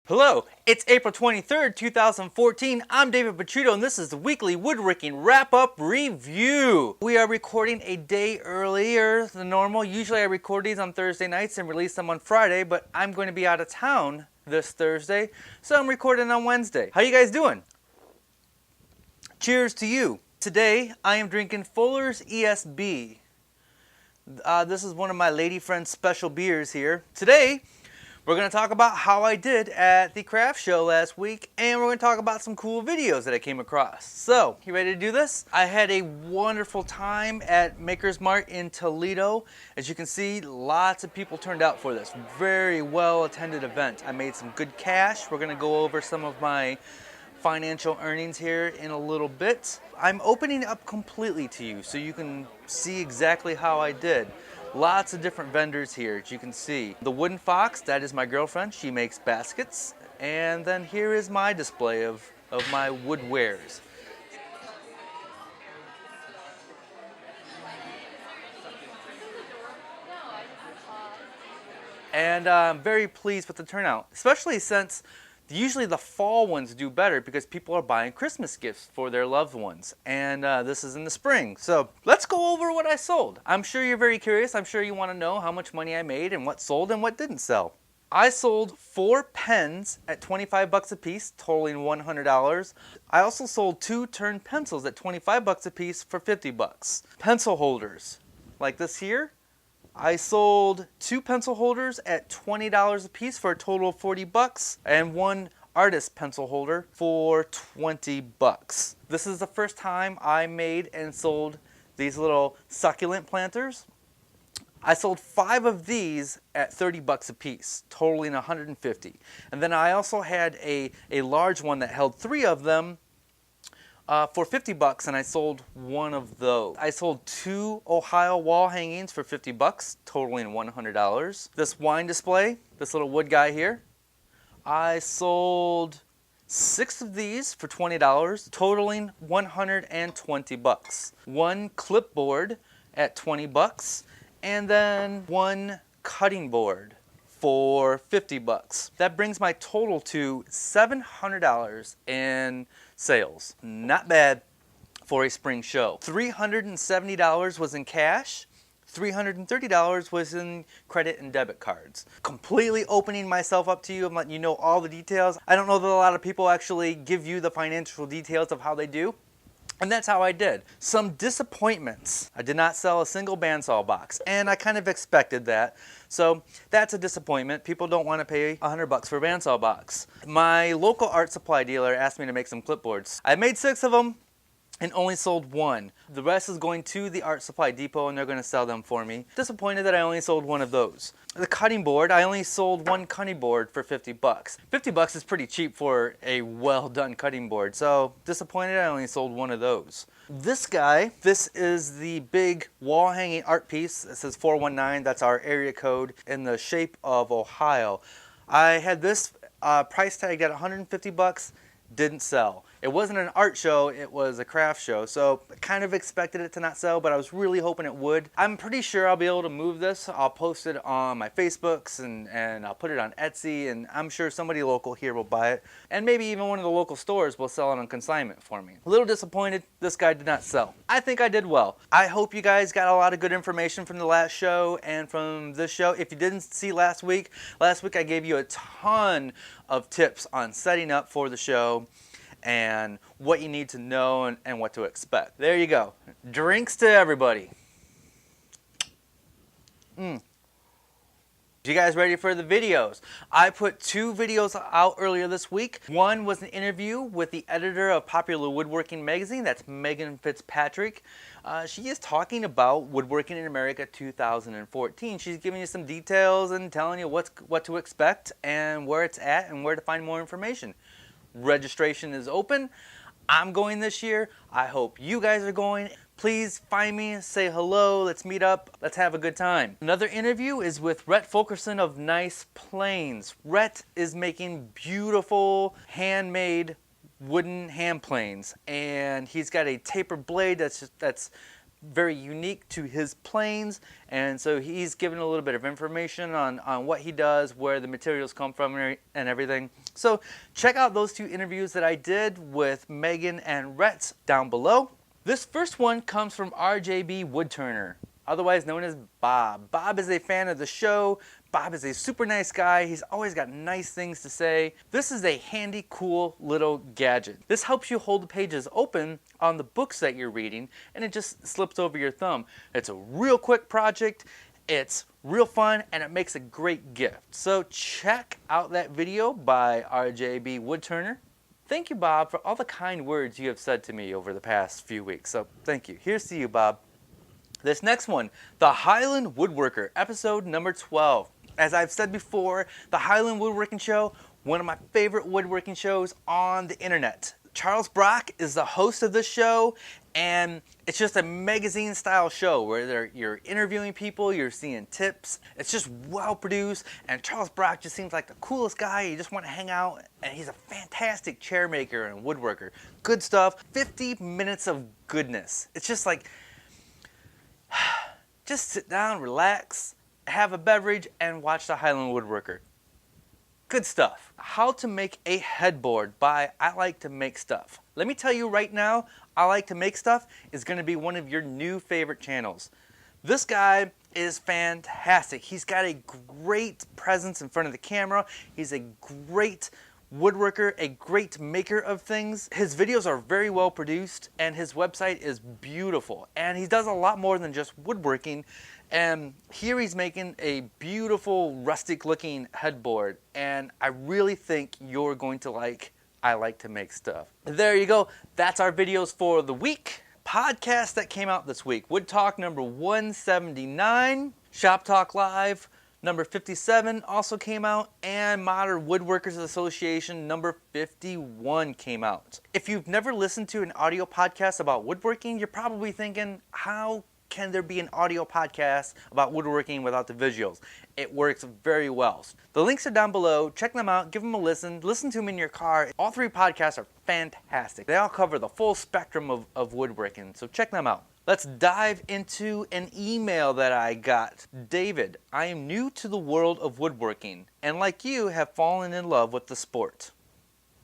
Hello, it's April 23rd, 2014. I'm David Petrito, and this is the weekly Woodworking Wrap-Up Review. We are recording a day earlier than normal. Usually I record these on Thursday nights and release them on Friday, but I'm going to be out of town this Thursday, so I'm recording on Wednesday. How you guys doing? Cheers to you. Today, I am drinking Fuller's ESB. This is one of my lady friend's special beers here. Today, we're going to talk about how I did at the craft show last week, and we're going to talk about some cool videos that I came across. So, you ready to do this? I had a wonderful time at Maker's Mart in Toledo. As you can see, lots of people turned out for this. Very well attended event. I made some good cash. We're going to go over some of my financial earnings here in a little bit. I'm opening up completely to you so you can see exactly how I did. Lots of different vendors here, as you can see. The Wooden Fox, that is my girlfriend. She makes baskets. And then here is my display of my wood wares. And I'm very pleased with the turnout, especially since usually the fall ones do better because people are buying Christmas gifts for their loved ones. And this is in the spring. So let's go over what I sold. I'm sure you're very curious. I'm sure you want to know how much money I made and what sold and what didn't sell. I sold 4 pens at 25 bucks a piece, totaling $100. I also sold 2 turned pencils at 25 bucks a piece for 50 bucks. Pencil holders, like this here. I sold 2 pencil holders at $20 a piece for a total of 40 bucks and 1 artist pencil holder for 20 bucks. This is the first time I made and sold these little succulent planters. I sold 5 of these at 30 bucks a piece, totaling 150. And then I also had a large one that held 3 of them for 50 bucks, and I sold 1 of those. I sold 2 Ohio wall hangings for 50 bucks, totaling $100. This wine display, this little wood guy here, I sold 6 of these for $20, totaling 120 bucks. 1 clipboard at 20 bucks, and then 1 cutting board for 50 bucks. That brings my total to $700 in sales. Not bad for a spring show. $370 was in cash. $330 was in credit and debit cards. Completely opening myself up to you. I'm letting you know all the details. I don't know that a lot of people actually give you the financial details of how they do. And that's how I did. Some disappointments. I did not sell a single bandsaw box, and I kind of expected that. So that's a disappointment. People don't want to pay $100 for a bandsaw box. My local art supply dealer asked me to make some clipboards. I made 6 of them and only sold 1. The rest is going to the art supply depot, and they're going to sell them for me. Disappointed that I only sold 1 of those. The cutting board, I only sold 1 cutting board for 50 bucks. 50 bucks is pretty cheap for a well done cutting board, so disappointed I only sold 1 of those. This guy, this is the big wall hanging art piece. It says 419, that's our area code, in the shape of Ohio. I had this price tagged at 150 bucks. Didn't sell. It wasn't an art show, it was a craft show, so I kind of expected it to not sell, but I was really hoping it would. I'm pretty sure I'll be able to move this. I'll post it on my Facebooks and I'll put it on Etsy, and I'm sure somebody local here will buy it, and maybe even one of the local stores will sell it on consignment for me. A little disappointed this guy did not sell. I think I did well. I hope you guys got a lot of good information from the last show and from this show. If you didn't see last week I gave you a ton of tips on setting up for the show and what you need to know and what to expect. There you go. Drinks to everybody. You guys ready for the videos? I put 2 videos out earlier this week. One was an interview with the editor of Popular Woodworking magazine. That's Megan Fitzpatrick. She is talking about Woodworking in America 2014. She's giving you some details and telling you what to expect and where it's at and where to find more information. Registration is open. I'm going this year. I hope you guys are going. Please find me, say hello, let's meet up, let's have a good time. Another interview is with Rhett Fulkerson of Nice Planes. Rhett is making beautiful handmade wooden hand planes, and he's got a tapered blade that's very unique to his planes, and so he's given a little bit of information on what he does, where the materials come from, and everything. So check out those 2 interviews that I did with Megan and Rhett down below. This first one comes from RJB Woodturner, otherwise known as Bob. Bob is a fan of the show. Bob is a super nice guy. He's always got nice things to say. This is a handy, cool little gadget. This helps you hold the pages open on the books that you're reading, and it just slips over your thumb. It's a real quick project. It's real fun, and it makes a great gift. So check out that video by RJB Woodturner. Thank you, Bob, for all the kind words you have said to me over the past few weeks. So thank you. Here's to you, Bob. This next one, the Highland Woodworker, episode number 12. As I've said before, the Highland Woodworking Show, one of my favorite woodworking shows on the internet. Charles Brock is the host of this show, and it's just a magazine style show where you're interviewing people, you're seeing tips. It's just well produced, and Charles Brock just seems like the coolest guy. You just want to hang out, and he's a fantastic chair maker and woodworker. Good stuff. 50 minutes of goodness. It's just like, just sit down, relax, have a beverage, and watch the Highland Woodworker. Good stuff. How to make a headboard by I Like to Make Stuff. Let me tell you right now, I Like to Make Stuff is going to be one of your new favorite channels. This guy is fantastic. He's got a great presence in front of the camera. He's a great woodworker, a great maker of things. His videos are very well produced, and his website is beautiful. And he does a lot more than just woodworking. And here he's making a beautiful rustic looking headboard, and I really think you're going to like I Like to Make Stuff. There you go. That's our videos for the week. Podcast that came out this week: Wood Talk number 179, Shop Talk Live number 57 also came out, and Modern Woodworkers Association number 51 came out. If you've never listened to an audio podcast about woodworking, you're probably thinking, how can there be an audio podcast about woodworking without the visuals? It works very well. The links are down below. Check them out. Give them a listen. Listen to them in your car. All 3 podcasts are fantastic. They all cover the full spectrum of woodworking, so check them out. Let's dive into an email that I got. David, I am new to the world of woodworking, and like you, have fallen in love with the sport.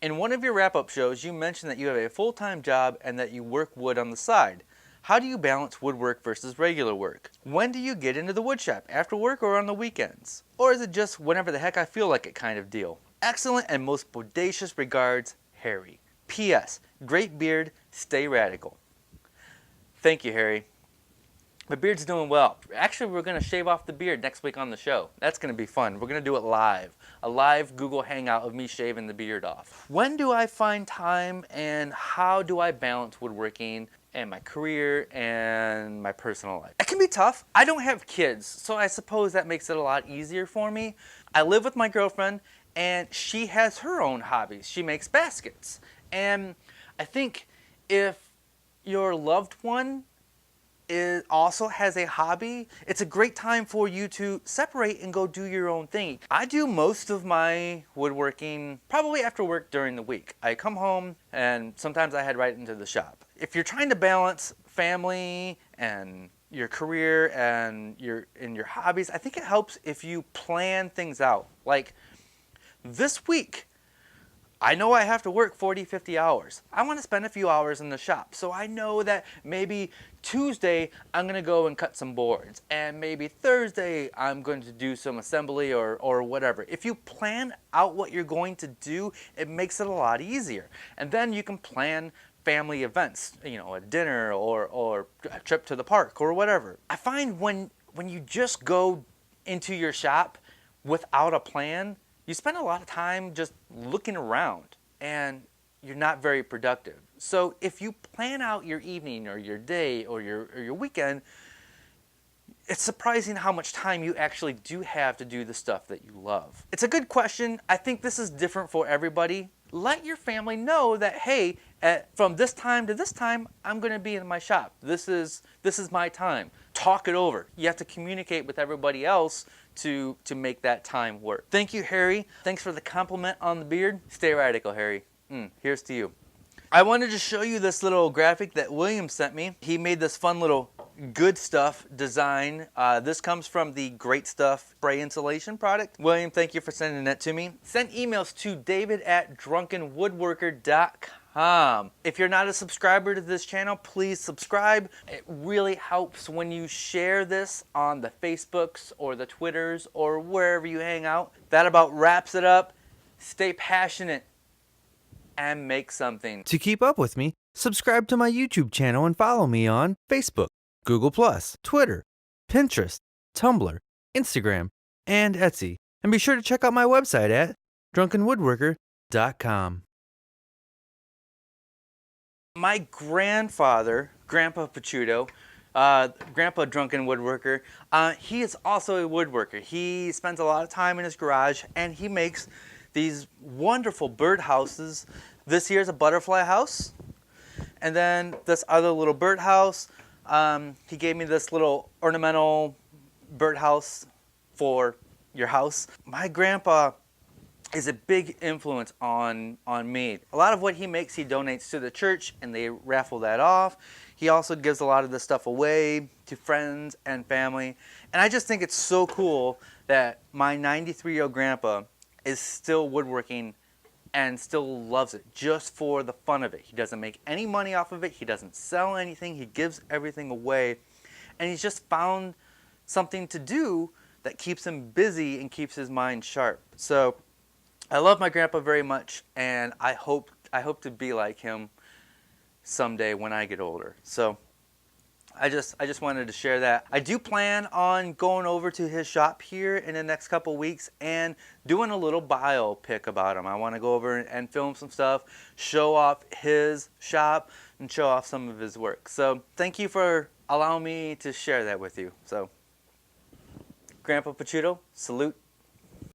In one of your wrap-up shows, you mentioned that you have a full-time job and that you work wood on the side. How do you balance woodwork versus regular work? When do you get into the woodshop? After work or on the weekends? Or is it just whenever the heck I feel like it kind of deal? Excellent and most bodacious regards, Harry. P.S. Great beard, stay radical. Thank you, Harry. My beard's doing well. Actually, we're going to shave off the beard next week on the show. That's going to be fun. We're going to do it live. A live Google Hangout of me shaving the beard off. When do I find time, and how do I balance woodworking and my career and my personal life? It can be tough. I don't have kids, so I suppose that makes it a lot easier for me. I live with my girlfriend, and she has her own hobbies. She makes baskets. And I think if your loved one also has a hobby, it's a great time for you to separate and go do your own thing. I do most of my woodworking probably after work during the week. I come home and sometimes I head right into the shop. If you're trying to balance family and your career and your hobbies, I think it helps if you plan things out. Like this week, I know I have to work 40, 50 hours. I want to spend a few hours in the shop. So I know that maybe Tuesday I'm going to go and cut some boards. And maybe Thursday I'm going to do some assembly or whatever. If you plan out what you're going to do, it makes it a lot easier. And then you can plan family events, you know, a dinner or a trip to the park or whatever. I find when you just go into your shop without a plan, you spend a lot of time just looking around and you're not very productive. So if you plan out your evening or your day or your weekend, it's surprising how much time you actually do have to do the stuff that you love. It's a good question. I think this is different for everybody. Let your family know that, hey, from this time to this time, I'm going to be in my shop. This is my time. Talk it over. You have to communicate with everybody else to make that time work. Thank you, Harry. Thanks for the compliment on the beard. Stay radical, Harry. Here's to you. I wanted to show you this little graphic that William sent me. He made this fun little Good Stuff design. This comes from the Great Stuff spray insulation product. William, thank you for sending that to me. Send emails to david@drunkenwoodworker.com. If you're not a subscriber to this channel, please subscribe. It really helps when you share this on the Facebooks or the Twitters or wherever you hang out. That about wraps it up. Stay passionate and make something. To keep up with me, subscribe to my YouTube channel and follow me on Facebook, Google+, Twitter, Pinterest, Tumblr, Instagram, and Etsy. And be sure to check out my website at drunkenwoodworker.com. My grandfather, Grandpa Pachuto, Grandpa Drunken Woodworker, he is also a woodworker. He spends a lot of time in his garage and he makes these wonderful bird houses. This here is a butterfly house. And then this other little bird house, he gave me this little ornamental birdhouse for your house. My grandpa is a big influence on me. A lot of what he makes, he donates to the church and they raffle that off. He also gives a lot of this stuff away to friends and family. And I just think it's so cool that my 93-year-old grandpa is still woodworking and still loves it just for the fun of it. He doesn't make any money off of it. He doesn't sell anything. He gives everything away. And he's just found something to do that keeps him busy and keeps his mind sharp. So I love my grandpa very much, and I hope to be like him someday when I get older. So I just wanted to share that. I do plan on going over to his shop here in the next couple weeks and doing a little biopic about him. I want to go over and film some stuff, show off his shop, and show off some of his work. So thank you for allowing me to share that with you. So Grandpa Pachuto, salute.